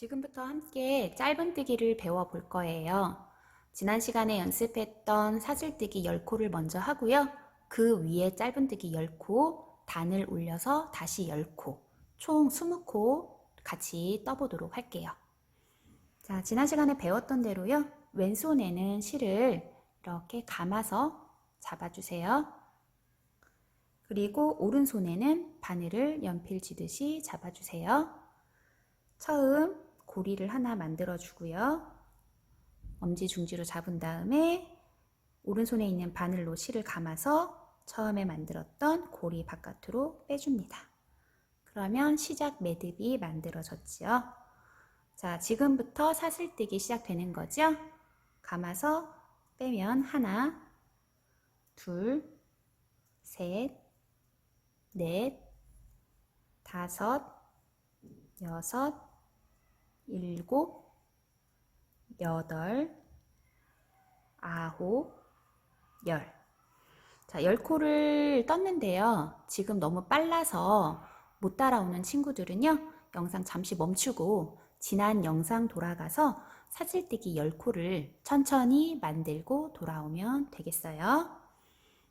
지금부터 함께 짧은뜨기를 배워볼 거예요. 지난 시간에 연습했던 사슬뜨기 10코를 먼저 하고요. 그 위에 짧은뜨기 10코, 단을 올려서 다시 10코, 총 20코 같이 떠보도록 할게요. 자, 지난 시간에 배웠던 대로요. 왼손에는 실을 이렇게 감아서 잡아주세요. 그리고 오른손에는 바늘을 연필 쥐듯이 잡아주세요. 처음 고리를 하나 만들어 주고요. 엄지 중지로 잡은 다음에 오른손에 있는 바늘로 실을 감아서 처음에 만들었던 고리 바깥으로 빼줍니다. 그러면 시작 매듭이 만들어졌죠. 자, 지금부터 사슬뜨기 시작되는 거죠. 감아서 빼면 하나, 둘, 셋, 넷, 다섯, 여섯, 일곱, 여덟, 아홉, 열. 자, 10코를 떴는데요. 지금 너무 빨라서 못 따라오는 친구들은요. 영상 잠시 멈추고 지난 영상 돌아가서 사슬뜨기 10코를 천천히 만들고 돌아오면 되겠어요.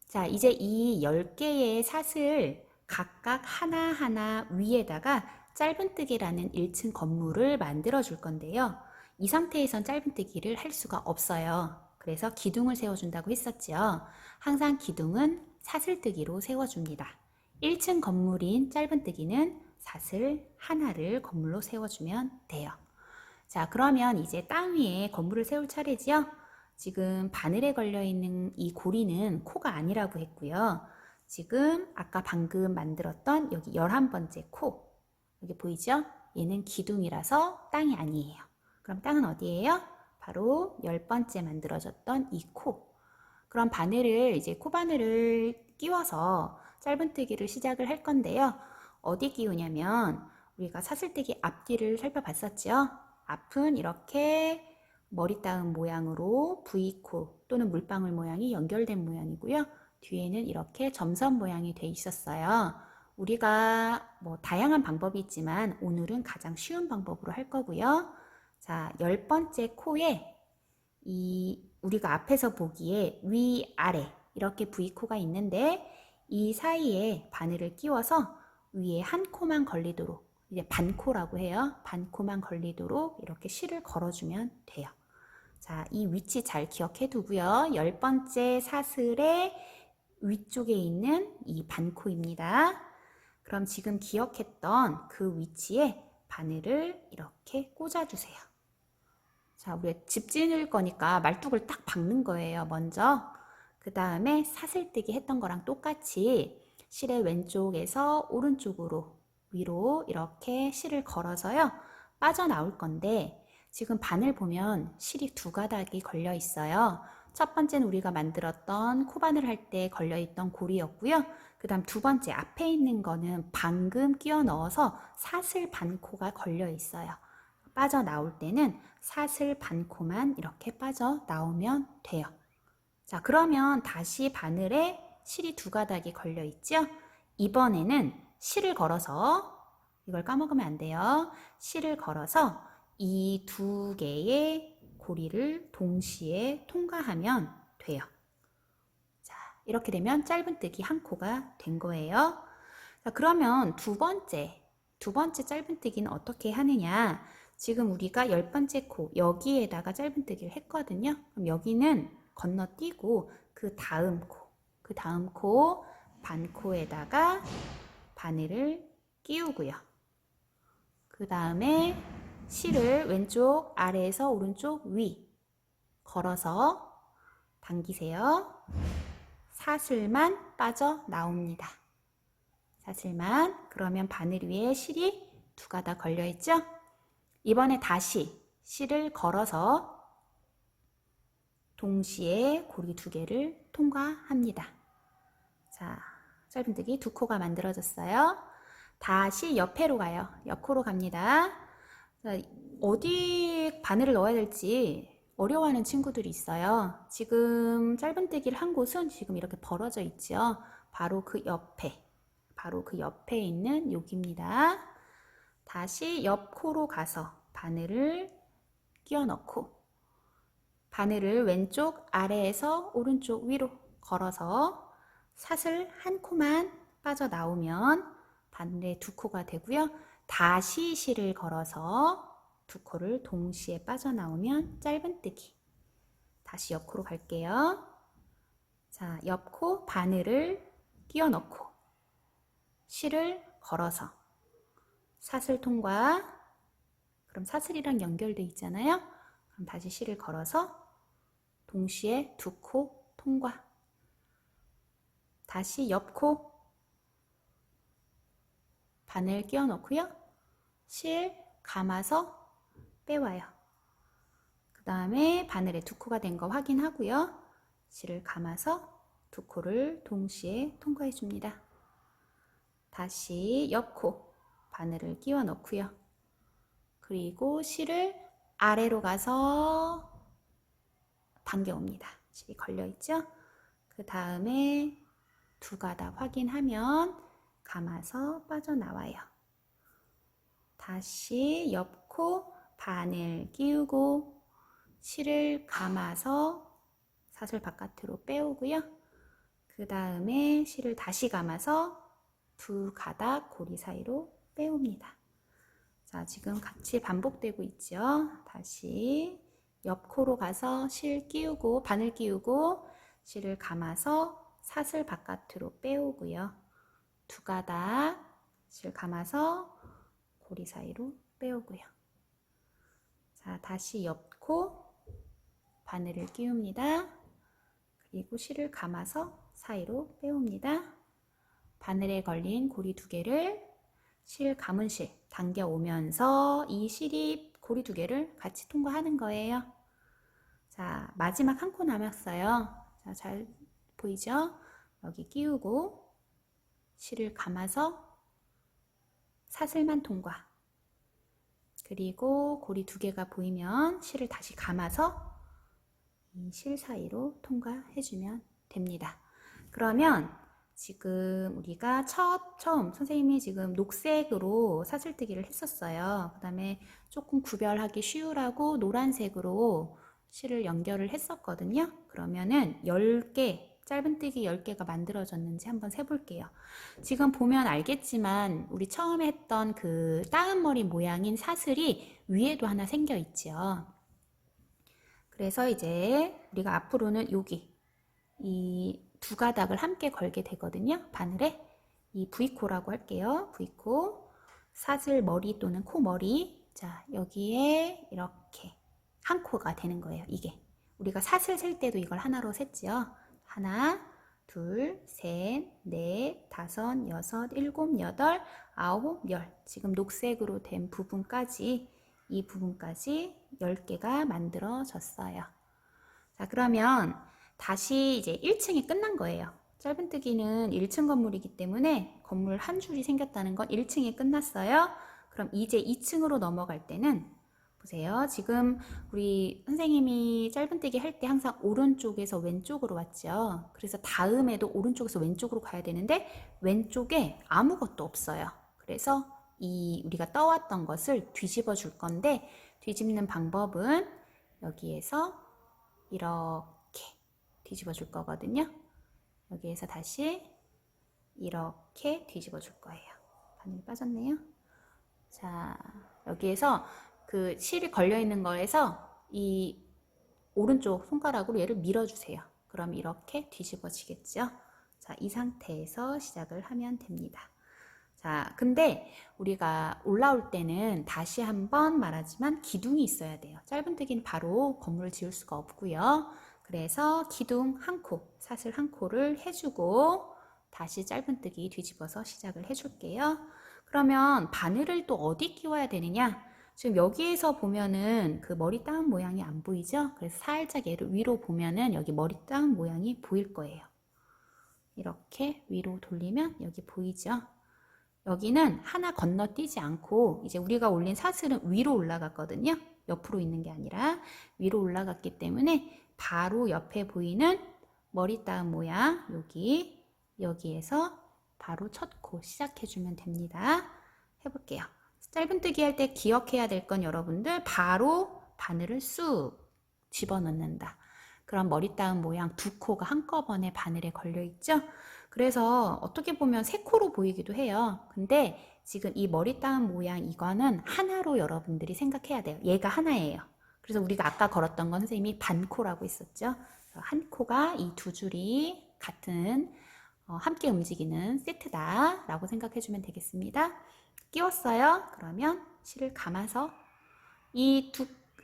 자, 이제 이 10개의 사슬 각각 하나하나 위에다가 짧은뜨기라는 1층 건물을 만들어 줄 건데요. 이 상태에선 짧은뜨기를 할 수가 없어요. 그래서 기둥을 세워준다고 했었죠. 항상 기둥은 사슬뜨기로 세워줍니다. 1층 건물인 짧은뜨기는 사슬 하나를 건물로 세워주면 돼요. 자, 그러면 이제 땅 위에 건물을 세울 차례지요. 지금 바늘에 걸려있는 이 고리는 코가 아니라고 했고요. 지금 아까 방금 만들었던 여기 11번째 코, 여기 보이죠? 얘는 기둥이라서 땅이 아니에요. 그럼 땅은 어디예요? 바로 10번째 만들어졌던 이 코. 그럼 바늘을 이제 코바늘을 끼워서 짧은뜨기를 시작을 할 건데요. 어디 끼우냐면 우리가 사슬뜨기 앞뒤를 살펴봤었죠. 앞은 이렇게 머리 따은 모양으로 V코 또는 물방울 모양이 연결된 모양이고요. 뒤에는 이렇게 점선 모양이 돼 있었어요. 우리가 뭐 다양한 방법이 있지만 오늘은 가장 쉬운 방법으로 할 거고요. 자, 10번째 코에 이 우리가 앞에서 보기에 위아래 이렇게 V코가 있는데 이 사이에 바늘을 끼워서 위에 한 코만 걸리도록, 이제 반코라고 해요. 반코만 걸리도록 이렇게 실을 걸어주면 돼요. 자, 이 위치 잘 기억해 두고요. 10번째 사슬의 위쪽에 있는 이 반코입니다. 그럼 지금 기억했던 그 위치에 바늘을 이렇게 꽂아주세요. 자, 우리 집 지을 거니까 말뚝을 딱 박는 거예요, 먼저. 그 다음에 사슬뜨기 했던 거랑 똑같이 실의 왼쪽에서 오른쪽으로 위로 이렇게 실을 걸어서요. 빠져나올 건데 지금 바늘 보면 실이 두 가닥이 걸려 있어요. 첫 번째는 우리가 만들었던 코바늘 할 때 걸려 있던 고리였고요. 그 다음 두 번째 앞에 있는 거는 방금 끼워 넣어서 사슬 반코가 걸려 있어요. 빠져나올 때는 사슬 반코만 이렇게 빠져나오면 돼요. 자, 그러면 다시 바늘에 실이 두 가닥이 걸려 있죠? 이번에는 실을 걸어서, 이걸 까먹으면 안 돼요. 실을 걸어서 이 두 개의 고리를 동시에 통과하면 돼요. 자, 이렇게 되면 짧은뜨기 한 코가 된 거예요. 자, 그러면 두 번째 짧은뜨기는 어떻게 하느냐? 지금 우리가 10번째 코, 여기에다가 짧은뜨기를 했거든요. 그럼 여기는 건너뛰고 그 다음 코, 반코에다가 바늘을 끼우고요. 그 다음에 실을 왼쪽 아래에서 오른쪽 위 걸어서 당기세요. 사슬만 빠져나옵니다. 사슬만. 그러면 바늘 위에 실이 두 가닥 걸려 있죠? 이번에 다시 실을 걸어서 동시에 고리 두 개를 통과합니다. 자, 짧은뜨기 두 코가 만들어졌어요. 다시 옆으로 가요. 옆코로 갑니다. 자, 어디 바늘을 넣어야 될지 어려워하는 친구들이 있어요. 지금 짧은뜨기를 한 곳은 지금 이렇게 벌어져 있죠. 바로 그 옆에 있는 여기입니다. 다시 옆 코로 가서 바늘을 끼워 넣고 바늘을 왼쪽 아래에서 오른쪽 위로 걸어서 사슬 한 코만 빠져나오면 바늘의 두 코가 되고요. 다시 실을 걸어서 두 코를 동시에 빠져나오면 짧은뜨기. 다시 옆코로 갈게요. 자, 옆코 바늘을 끼워 넣고 실을 걸어서 사슬 통과. 그럼 사슬이랑 연결돼 있잖아요. 그럼 다시 실을 걸어서 동시에 두 코 통과. 다시 옆코 바늘 끼워 넣고요. 실 감아서 빼와요. 그 다음에 바늘에 두 코가 된 거 확인하고요. 실을 감아서 두 코를 동시에 통과해 줍니다. 다시 옆코 바늘을 끼워 넣고요. 그리고 실을 아래로 가서 당겨옵니다. 실이 걸려있죠? 그 다음에 두 가닥 확인하면 감아서 빠져나와요. 다시 옆코 바늘 끼우고 실을 감아서 사슬 바깥으로 빼오고요. 그 다음에 실을 다시 감아서 두 가닥 고리 사이로 빼옵니다. 자, 지금 같이 반복되고 있죠. 다시 옆코로 가서 실 끼우고 바늘 끼우고 실을 감아서 사슬 바깥으로 빼오고요. 두 가닥 실 감아서 고리 사이로 빼오고요. 자, 다시 옆코 바늘을 끼웁니다. 그리고 실을 감아서 사이로 빼옵니다. 바늘에 걸린 고리 두 개를 실 감은 실 당겨 오면서 이 실이 고리 두 개를 같이 통과하는 거예요. 자, 마지막 한 코 남았어요. 자, 잘 보이죠? 여기 끼우고 실을 감아서 사슬만 통과. 그리고 고리 두 개가 보이면 실을 다시 감아서 이 실 사이로 통과해주면 됩니다. 그러면 지금 우리가 처음 선생님이 지금 녹색으로 사슬뜨기를 했었어요. 그 다음에 조금 구별하기 쉬우라고 노란색으로 실을 연결을 했었거든요. 그러면은 10개, 짧은뜨기 10개가 만들어졌는지 한번 세볼게요. 지금 보면 알겠지만 우리 처음에 했던 그 따은머리 모양인 사슬이 위에도 하나 생겨 있죠. 그래서 이제 우리가 앞으로는 여기 이 두 가닥을 함께 걸게 되거든요. 바늘에 이 V코라고 할게요. V코 사슬 머리 또는 코 머리. 자, 여기에 이렇게 한 코가 되는 거예요. 이게 우리가 사슬 셀 때도 이걸 하나로 셌죠. 하나, 둘, 셋, 넷, 다섯, 여섯, 일곱, 여덟, 아홉, 열. 지금 녹색으로 된 부분까지 이 부분까지 10개가 만들어졌어요. 자, 그러면 다시 이제 1층이 끝난 거예요. 짧은뜨기는 1층 건물이기 때문에 건물 한 줄이 생겼다는 건 1층이 끝났어요. 그럼 이제 2층으로 넘어갈 때는 보세요. 지금 우리 선생님이 짧은뜨기 할 때 항상 오른쪽에서 왼쪽으로 왔죠. 그래서 다음에도 오른쪽에서 왼쪽으로 가야 되는데 왼쪽에 아무것도 없어요. 그래서 우리가 떠왔던 것을 뒤집어 줄 건데 뒤집는 방법은 여기에서 이렇게 뒤집어 줄 거거든요. 여기에서 다시 이렇게 뒤집어 줄 거예요. 바늘이 빠졌네요. 자, 여기에서 그 실이 걸려 있는 거에서 이 오른쪽 손가락으로 얘를 밀어주세요. 그럼 이렇게 뒤집어지겠죠. 자, 이 상태에서 시작을 하면 됩니다. 자, 근데 우리가 올라올 때는 다시 한번 말하지만 기둥이 있어야 돼요. 짧은뜨기는 바로 건물을 지을 수가 없고요. 그래서 기둥 한 코, 사슬 한 코를 해주고 다시 짧은뜨기 뒤집어서 시작을 해줄게요. 그러면 바늘을 또 어디 끼워야 되느냐? 지금 여기에서 보면은 그 머리 따은 모양이 안 보이죠? 그래서 살짝 얘를 위로 보면은 여기 머리 따은 모양이 보일 거예요. 이렇게 위로 돌리면 여기 보이죠? 여기는 하나 건너뛰지 않고 이제 우리가 올린 사슬은 위로 올라갔거든요. 옆으로 있는 게 아니라 위로 올라갔기 때문에 바로 옆에 보이는 머리 따은 모양 여기에서 바로 첫 코 시작해주면 됩니다. 해볼게요. 짧은뜨기 할 때 기억해야 될 건 여러분들 바로 바늘을 쑥 집어넣는다. 그럼 머리 따은 모양 두 코가 한꺼번에 바늘에 걸려 있죠? 그래서 어떻게 보면 세 코로 보이기도 해요. 근데 지금 이 머리 따은 모양 이거는 하나로 여러분들이 생각해야 돼요. 얘가 하나예요. 그래서 우리가 아까 걸었던 건 선생님이 반코라고 했었죠. 한 코가 이 두 줄이 같은 함께 움직이는 세트다 라고 생각해 주면 되겠습니다. 끼웠어요. 그러면 실을 감아서 이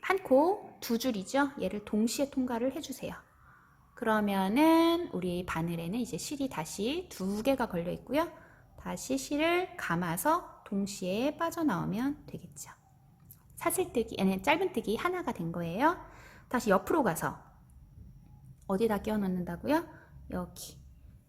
한 코 두 줄이죠. 얘를 동시에 통과를 해주세요. 그러면은 우리 바늘에는 이제 실이 다시 두 개가 걸려 있고요. 다시 실을 감아서 동시에 빠져나오면 되겠죠. 사슬뜨기, 아니 짧은뜨기 하나가 된 거예요. 다시 옆으로 가서 어디다 끼워 넣는다고요? 여기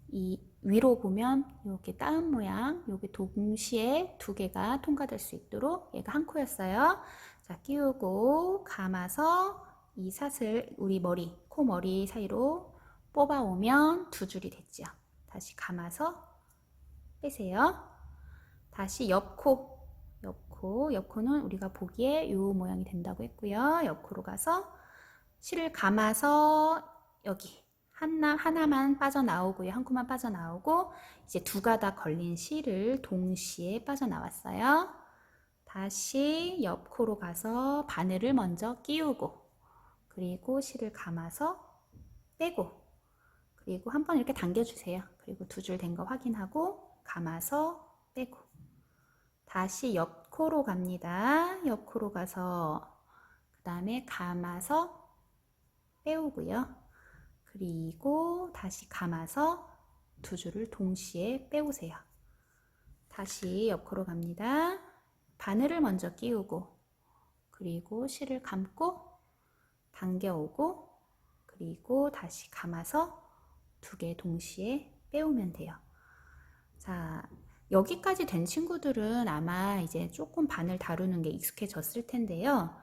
이 위로 보면 이렇게 따은 모양, 여기 동시에 두 개가 통과될 수 있도록 얘가 한 코였어요. 자, 끼우고 감아서 이 사슬 우리 머리, 코머리 사이로 뽑아오면 두 줄이 됐죠. 다시 감아서 빼세요. 다시 옆코는 우리가 보기에 이 모양이 된다고 했고요. 옆코로 가서 실을 감아서 여기 하나만 빠져나오고요. 한 코만 빠져나오고 이제 두 가닥 걸린 실을 동시에 빠져나왔어요. 다시 옆코로 가서 바늘을 먼저 끼우고 그리고 실을 감아서 빼고 그리고 한번 이렇게 당겨주세요. 그리고 두 줄 된 거 확인하고 감아서 빼고 다시 옆코로 갑니다. 옆코로 가서 그 다음에 감아서 빼오고요. 그리고 다시 감아서 두 줄을 동시에 빼오세요. 다시 옆으로 갑니다. 바늘을 먼저 끼우고 그리고 실을 감고 당겨오고 그리고 다시 감아서 두 개 동시에 빼오면 돼요. 자, 여기까지 된 친구들은 아마 이제 조금 바늘 다루는 게 익숙해졌을 텐데요.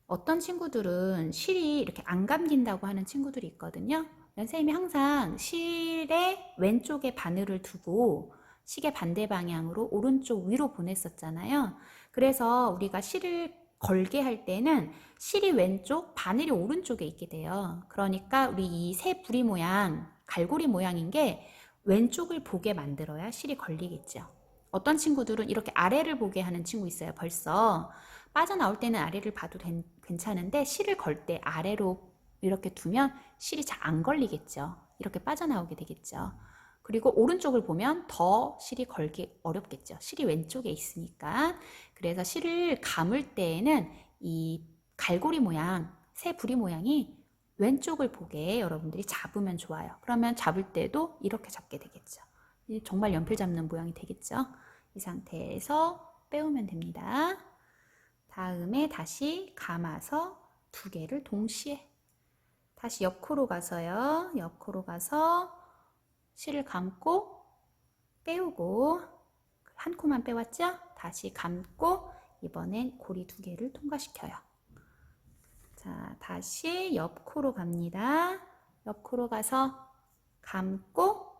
어떤 친구들은 실이 이렇게 안 감긴다고 하는 친구들이 있거든요. 선생님이 항상 실의 왼쪽에 바늘을 두고 시계 반대 방향으로 오른쪽 위로 보냈었잖아요. 그래서 우리가 실을 걸게 할 때는 실이 왼쪽, 바늘이 오른쪽에 있게 돼요. 그러니까 우리 이 새 부리 모양, 갈고리 모양인 게 왼쪽을 보게 만들어야 실이 걸리겠죠. 어떤 친구들은 이렇게 아래를 보게 하는 친구 있어요. 벌써 빠져나올 때는 아래를 봐도 괜찮은데 실을 걸 때 아래로 이렇게 두면 실이 잘 안 걸리겠죠. 이렇게 빠져나오게 되겠죠. 그리고 오른쪽을 보면 더 실이 걸기 어렵겠죠. 실이 왼쪽에 있으니까. 그래서 실을 감을 때에는 이 갈고리 모양, 새 부리 모양이 왼쪽을 보게 여러분들이 잡으면 좋아요. 그러면 잡을 때도 이렇게 잡게 되겠죠. 정말 연필 잡는 모양이 되겠죠. 이 상태에서 빼오면 됩니다. 다음에 다시 감아서 두 개를 동시에 다시 옆코로 가서요. 옆코로 가서 실을 감고 빼오고 한 코만 빼왔죠? 다시 감고 이번엔 고리 두 개를 통과시켜요. 자, 다시 옆코로 갑니다. 옆코로 가서 감고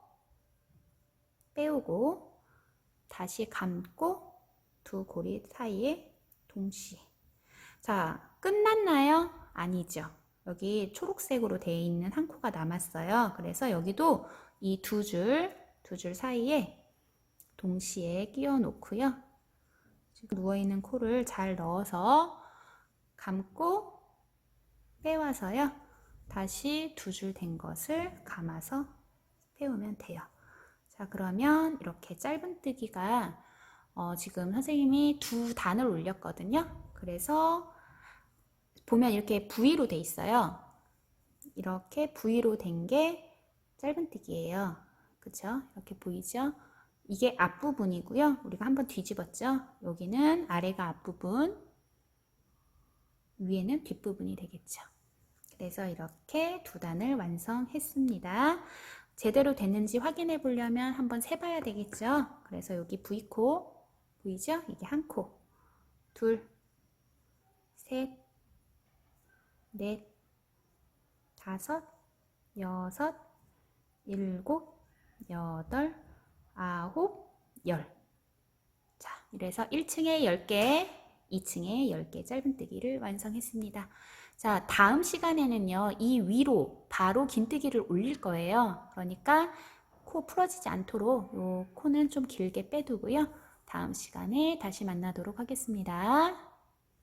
빼오고 다시 감고 두 고리 사이에 동시에. 자, 끝났나요? 아니죠. 여기 초록색으로 되어 있는 한 코가 남았어요. 그래서 여기도 이 두 줄 사이에 동시에 끼워 놓고요. 지금 누워있는 코를 잘 넣어서 감고 빼와서요. 다시 두 줄 된 것을 감아서 빼오면 돼요. 자, 그러면 이렇게 짧은뜨기가 지금 선생님이 두 단을 올렸거든요. 그래서 보면 이렇게 V로 돼 있어요. 이렇게 V로 된 게 짧은뜨기예요. 그쵸? 이렇게 보이죠? 이게 앞부분이고요. 우리가 한번 뒤집었죠? 여기는 아래가 앞부분, 위에는 뒷부분이 되겠죠. 그래서 이렇게 두 단을 완성했습니다. 제대로 됐는지 확인해 보려면 한번 세봐야 되겠죠? 그래서 여기 V코 보이죠? 이게 한 코, 둘, 셋, 넷, 다섯, 여섯, 일곱, 여덟, 아홉, 열. 자, 이래서 1층에 10개, 2층에 10개 짧은뜨기를 완성했습니다. 자, 다음 시간에는요, 이 위로 바로 긴뜨기를 올릴 거예요. 그러니까 코 풀어지지 않도록 요 코는 좀 길게 빼두고요. 다음 시간에 다시 만나도록 하겠습니다.